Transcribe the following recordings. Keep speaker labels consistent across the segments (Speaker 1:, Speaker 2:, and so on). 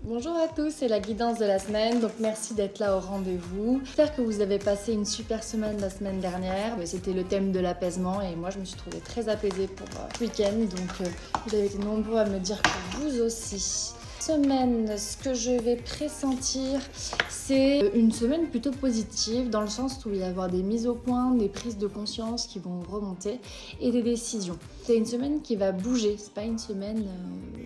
Speaker 1: Bonjour à tous, c'est la guidance de la semaine, donc merci d'être là au rendez-vous. J'espère que vous avez passé une super semaine la semaine dernière. C'était le thème de l'apaisement et moi je me suis trouvée très apaisée pour ce week-end, donc vous avez été nombreux à me dire que vous aussi. Semaine, ce que je vais pressentir, c'est une semaine plutôt positive dans le sens où il va y avoir des mises au point, des prises de conscience qui vont remonter et des décisions. C'est une semaine qui va bouger, c'est pas une semaine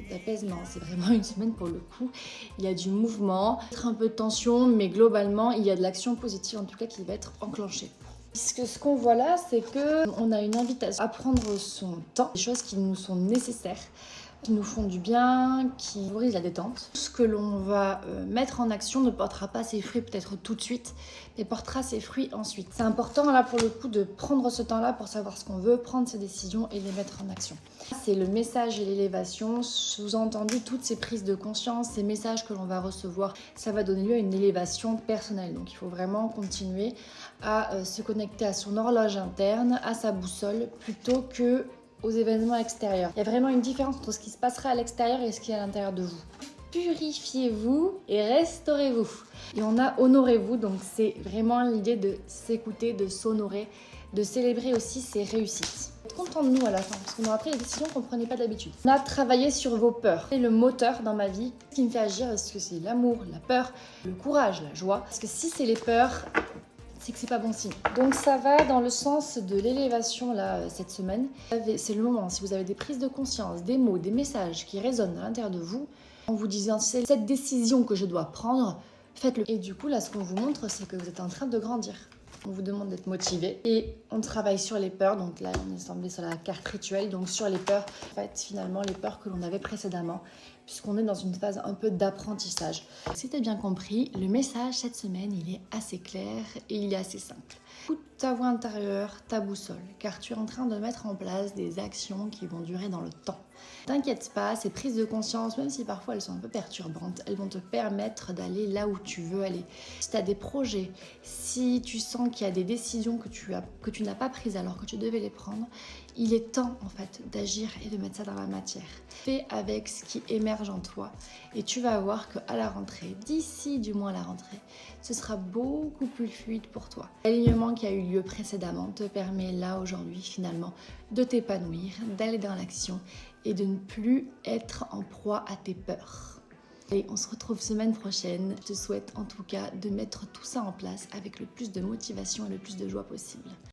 Speaker 1: d'apaisement, c'est vraiment une semaine pour le coup. Il y a du mouvement, peut-être un peu de tension, mais globalement il y a de l'action positive en tout cas qui va être enclenchée. Ce qu'on voit là, c'est qu'on a une invitation à prendre son temps, des choses qui nous sont nécessaires, qui nous font du bien, qui favorisent la détente. Ce que l'on va mettre en action ne portera pas ses fruits peut-être tout de suite, mais portera ses fruits ensuite. C'est important là pour le coup de prendre ce temps-là pour savoir ce qu'on veut, prendre ses décisions et les mettre en action. C'est le message et l'élévation, sous-entendu toutes ces prises de conscience, ces messages que l'on va recevoir, ça va donner lieu à une élévation personnelle. Donc il faut vraiment continuer à se connecter à son horloge interne, à sa boussole, plutôt que aux événements extérieurs. Il y a vraiment une différence entre ce qui se passera à l'extérieur et ce qui est à l'intérieur de vous. Purifiez-vous et restaurez-vous. Et on a honorez-vous, donc c'est vraiment l'idée de s'écouter, de s'honorer, de célébrer aussi ses réussites. Être content de nous à la fin, parce qu'on aura pris des décisions qu'on ne prenait pas d'habitude. On a travaillé sur vos peurs. C'est le moteur dans ma vie. Ce qui me fait agir, est-ce que c'est l'amour, la peur, le courage, la joie? Parce que si c'est les peurs, c'est que c'est pas bon signe. Donc ça va dans le sens de l'élévation là cette semaine. C'est le moment, si vous avez des prises de conscience, des mots, des messages qui résonnent à l'intérieur de vous, en vous disant c'est cette décision que je dois prendre, faites-le. Et du coup là ce qu'on vous montre c'est que vous êtes en train de grandir. On vous demande d'être motivé et on travaille sur les peurs. Donc là, on est tombé sur la carte rituelle, donc sur les peurs. En fait, finalement, les peurs que l'on avait précédemment, puisqu'on est dans une phase un peu d'apprentissage. Si tu as bien compris, le message cette semaine, il est assez clair et il est assez simple. Écoute ta voix intérieure, ta boussole, car tu es en train de mettre en place des actions qui vont durer dans le temps. T'inquiète pas, ces prises de conscience, même si parfois elles sont un peu perturbantes, elles vont te permettre d'aller là où tu veux aller. Si tu as des projets, si tu sens qu'il y a des décisions que tu n'as pas prises alors que tu devais les prendre, il est temps en fait d'agir et de mettre ça dans la matière. Fais avec ce qui émerge en toi et tu vas voir qu'à la rentrée, d'ici du moins la rentrée, ce sera beaucoup plus fluide pour toi. L'alignement qui a eu lieu précédemment te permet là aujourd'hui finalement de t'épanouir, d'aller dans l'action et de ne plus être en proie à tes peurs. Et on se retrouve semaine prochaine. Je te souhaite en tout cas de mettre tout ça en place avec le plus de motivation et le plus de joie possible.